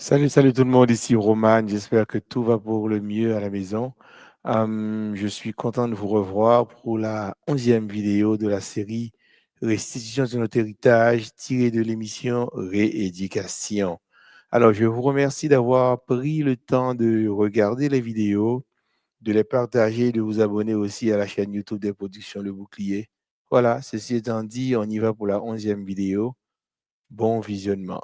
Salut, salut tout le monde, ici Roman. J'espère que tout va pour le mieux à la maison. Je suis content de vous revoir pour la 11e vidéo de la série Restitution de notre héritage tirée de l'émission Rééducation. Alors, je vous remercie d'avoir pris le temps de regarder les vidéos, de les partager et de vous abonner aussi à la chaîne YouTube des productions Le Bouclier. Voilà, ceci étant dit, on y va pour la 11e vidéo. Bon visionnement.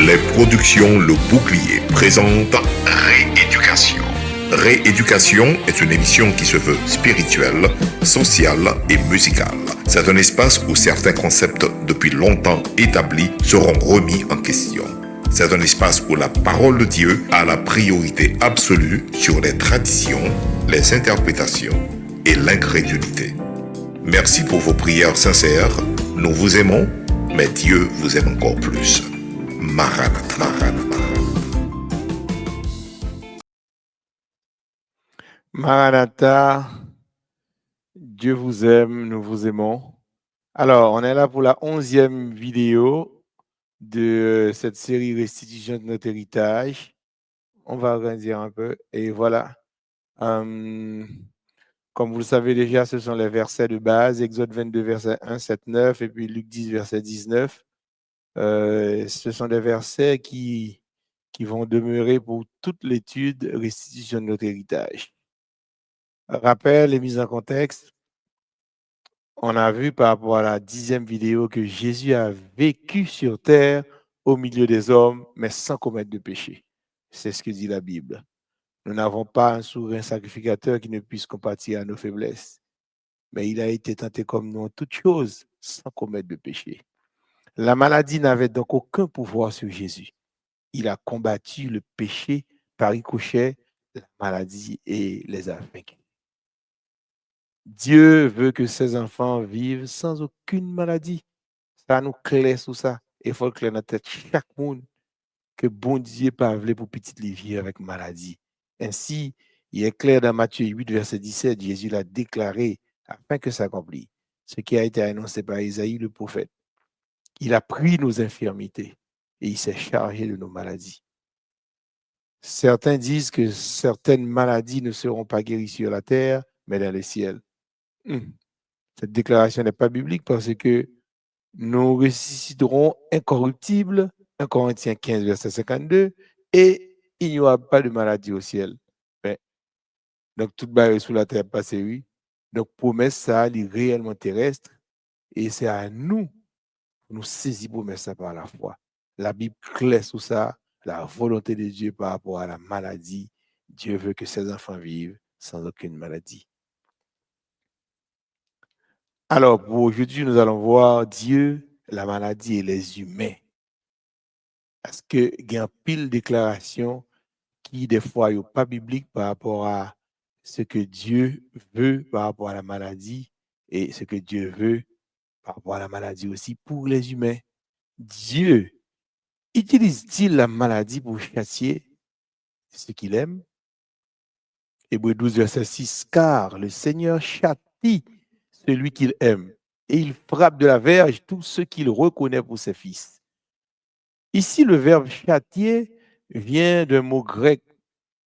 Les productions Le Bouclier présentent Rééducation. Rééducation est une émission qui se veut spirituelle, sociale et musicale. C'est un espace où certains concepts depuis longtemps établis seront remis en question. C'est un espace où la parole de Dieu a la priorité absolue sur les traditions, les interprétations et l'incrédulité. Merci pour vos prières sincères. Nous vous aimons, mais Dieu vous aime encore plus. Maranatha, Maranatha. Maranatha, Dieu vous aime, nous vous aimons. Alors, on est là pour la 11e vidéo de cette série Restitution de notre héritage. On va agrandir un peu et voilà. Hum, Comme vous le savez déjà, ce sont les versets de base, Exode 22, verset 1, 7, 9, et puis Luc 10, verset 19. Ce sont des versets qui vont demeurer pour toute l'étude Restitution de notre héritage. Rappel et mise en contexte. On a vu par rapport à la 10e vidéo que Jésus a vécu sur terre au milieu des hommes, mais sans commettre de péché. C'est ce que dit la Bible. Nous n'avons pas un souverain sacrificateur qui ne puisse compatir à nos faiblesses, mais il a été tenté comme nous en toutes choses, sans commettre de péché. La maladie n'avait donc aucun pouvoir sur Jésus. Il a combattu le péché par ricochet, la maladie et les a vaincus. Dieu veut que ses enfants vivent sans aucune maladie. Ça nous clair sur ça. Il faut clair dans la tête chaque monde que bon Dieu pas voulu pour petite vivre avec maladie. Ainsi, il est clair dans Matthieu 8, verset 17, Jésus l'a déclaré afin que s'accomplisse ce qui a été annoncé par Isaïe le prophète. Il a pris nos infirmités et il s'est chargé de nos maladies. Certains disent que certaines maladies ne seront pas guéries sur la terre, mais dans le ciel. Cette déclaration n'est pas biblique parce que nous ressusciterons incorruptibles, 1 Corinthiens 15, verset 52, et il n'y aura pas de maladie au ciel. Ben, donc, toute barrière sous la terre passée, oui. Donc, promesse, ça, elle est réellement terrestre, et c'est à nous, nous saisir promesse ça par la foi. La Bible claire sur ça, la volonté de Dieu par rapport à la maladie. Dieu veut que ses enfants vivent sans aucune maladie. Alors, pour aujourd'hui, nous allons voir Dieu, la maladie et les humains. Parce que il y a pile de déclarations qui, des fois, sont pas bibliques par rapport à ce que Dieu veut par rapport à la maladie et ce que Dieu veut par rapport à la maladie aussi pour les humains. Dieu utilise-t-il la maladie pour châtier ce qu'il aime? Hébreux 12, verset 6, car le Seigneur châtie celui qu'il aime et il frappe de la verge tous ceux qu'il reconnaît pour ses fils. Ici, le verbe châtier vient d'un mot grec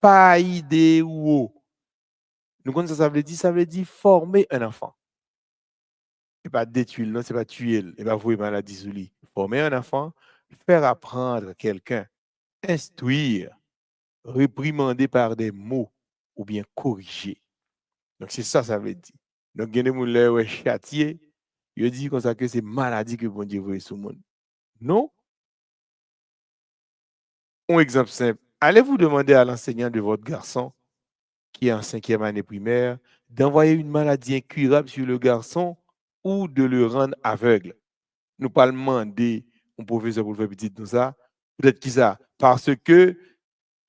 paideuo. Nous connaissons ça veut dire? Ça veut dire former un enfant. Et pas détruire, non, c'est pas tuer, et pas vouer maladie sur lui. Former un enfant, faire apprendre quelqu'un, instruire, réprimander par des mots ou bien corriger. Donc, c'est ça, ça veut dire. Donc, il y a des gens qui sont châtiés, ils disent comme ça que c'est maladie que bon Dieu veut sur le monde. Non. Un exemple simple. Allez-vous demander à l'enseignant de votre garçon, qui est en 5e année primaire, d'envoyer une maladie incurable sur le garçon ou de le rendre aveugle? Nous pas demander au professeur pour le faire petit tout ça. Peut-être qui ça? Parce que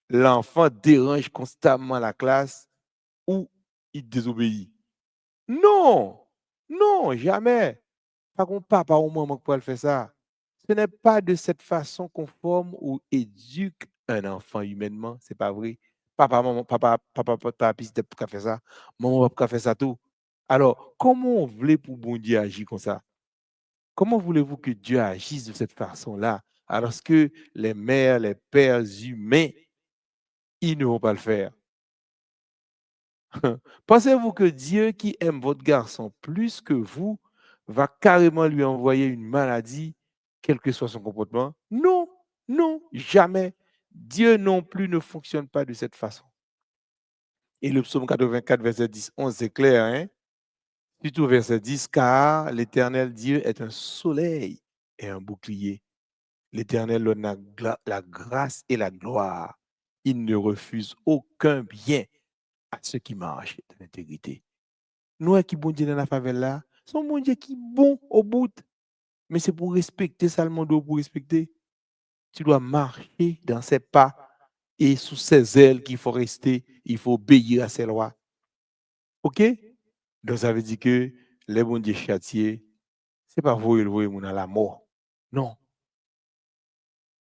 l'enfant dérange constamment la classe ou il désobéit. Non, non, jamais. Pas qu'on papa ou maman qui peut le faire ça. Ce n'est pas de cette façon qu'on forme ou éduque un enfant humainement. C'est pas vrai. Papa, maman, papa, petit pour faire ça. Maman, pas faire ça tout. Alors, comment on voulait pour bon Dieu agir comme ça? Comment voulez-vous que Dieu agisse de cette façon-là, alors que les mères, les pères humains, ils ne vont pas le faire? Pensez-vous que Dieu qui aime votre garçon plus que vous va carrément lui envoyer une maladie, quel que soit son comportement? Non, non, jamais. Dieu non plus ne fonctionne pas de cette façon. Et le psaume 84, verset 10, 11, c'est clair, hein? Surtout verset 10, car l'Éternel Dieu est un soleil et un bouclier. L'Éternel donne la grâce et la gloire. Il ne refuse aucun bien à ceux qui marchent dans l'intégrité. Nous qui bon Dieu dans la favela là, son bon Dieu qui bon au bout. Mais c'est pour respecter ça le monde pour respecter. Tu dois marcher dans ses pas et sous ses ailes qu'il faut rester. Il faut obéir à ses lois. OK? Donc ça veut dire que les bon Dieu châtiés, c'est pas vous élever mon à la mort. Non.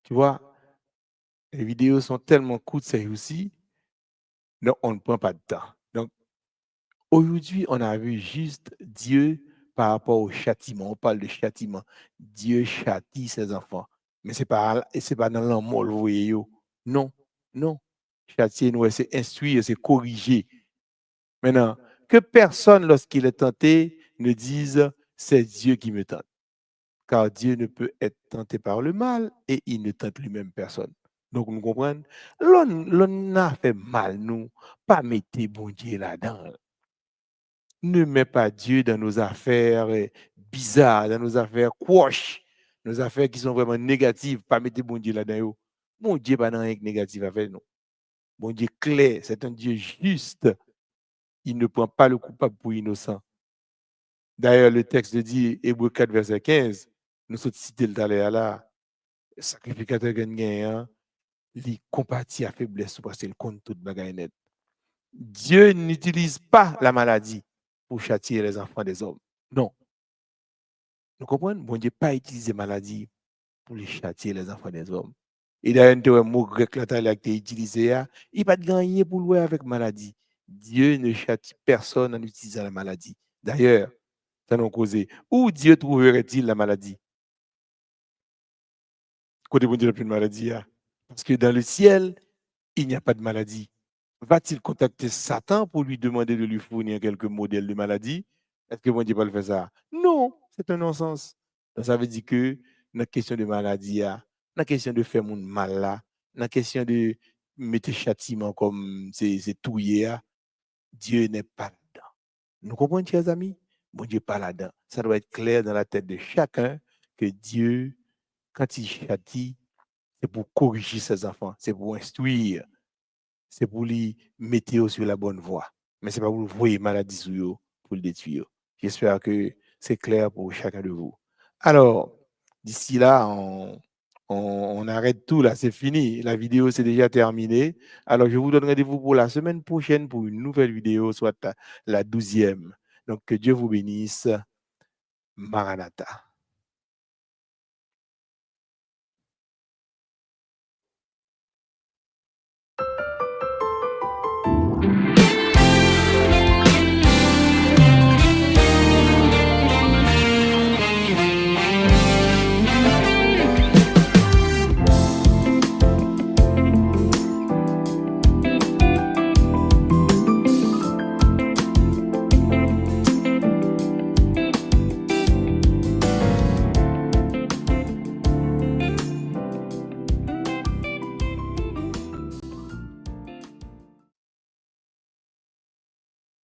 Tu vois, les vidéos sont tellement courtes, c'est aussi, donc on ne prend pas de temps. Donc aujourd'hui, on a vu juste Dieu par rapport au châtiment. On parle de châtiment. Dieu châtie ses enfants. Mais c'est pas dans l'amour, vous voyez. Non, non. Châtier, nous, c'est instruire, c'est corriger. Maintenant, que personne, lorsqu'il est tenté, ne dise c'est Dieu qui me tente. Car Dieu ne peut être tenté par le mal et il ne tente lui-même personne. Donc, nous comprenons. L'on a fait mal, nous. Pas mettre bon Dieu là-dedans. Ne mets pas Dieu dans nos affaires bizarres, dans nos affaires quash, nos affaires qui sont vraiment négatives. Pas mettre bon Dieu là-dedans. Bon Dieu, pas dans rien de négatif avec nous. Bon Dieu clair, c'est un Dieu juste. Il ne prend pas le coupable pour innocent. D'ailleurs, le texte dit, Hébreu 4, verset 15, nous sommes cités tout à l'heure là, le sacrificateur gagnant, il compatit à faiblesse parce qu'il compte toute bagaille net. Dieu n'utilise pas la maladie pour châtier les enfants des hommes. Non. Nous comprenons? Bon Dieu pas utilisé maladie pour les châtier les enfants des hommes. Et d'ailleurs, un mot grec là, qui a été utilisé, il n'a pas de gagner pour louer avec maladie. Dieu ne châtie personne en utilisant la maladie. D'ailleurs, ça nous cause. Où Dieu trouverait-il la maladie? Côté bon Dieu n'a plus de maladie. Parce que dans le ciel, il n'y a pas de maladie. Va-t-il contacter Satan pour lui demander de lui fournir quelques modèles de maladie? Est-ce que bon Dieu va le faire ça? Non, c'est un non-sens. Donc, ça veut dire que dans la question de maladie, dans la question de faire mon mal, dans la question de mettre châtiment comme c'est touillé, Dieu n'est pas là-dedans. Nous comprenons, chers amis? Bon Dieu n'est pas là-dedans. Ça doit être clair dans la tête de chacun que Dieu, quand il châtie, c'est pour corriger ses enfants, c'est pour instruire, c'est pour lui mettre sur la bonne voie. Mais ce n'est pas pour vous maladie sur eux, pour le détruire. J'espère que c'est clair pour chacun de vous. Alors, d'ici là, on arrête tout là, c'est fini. La vidéo, c'est déjà terminé. Alors, je vous donne rendez-vous pour la semaine prochaine pour une nouvelle vidéo, soit la 12e. Donc, que Dieu vous bénisse. Maranatha.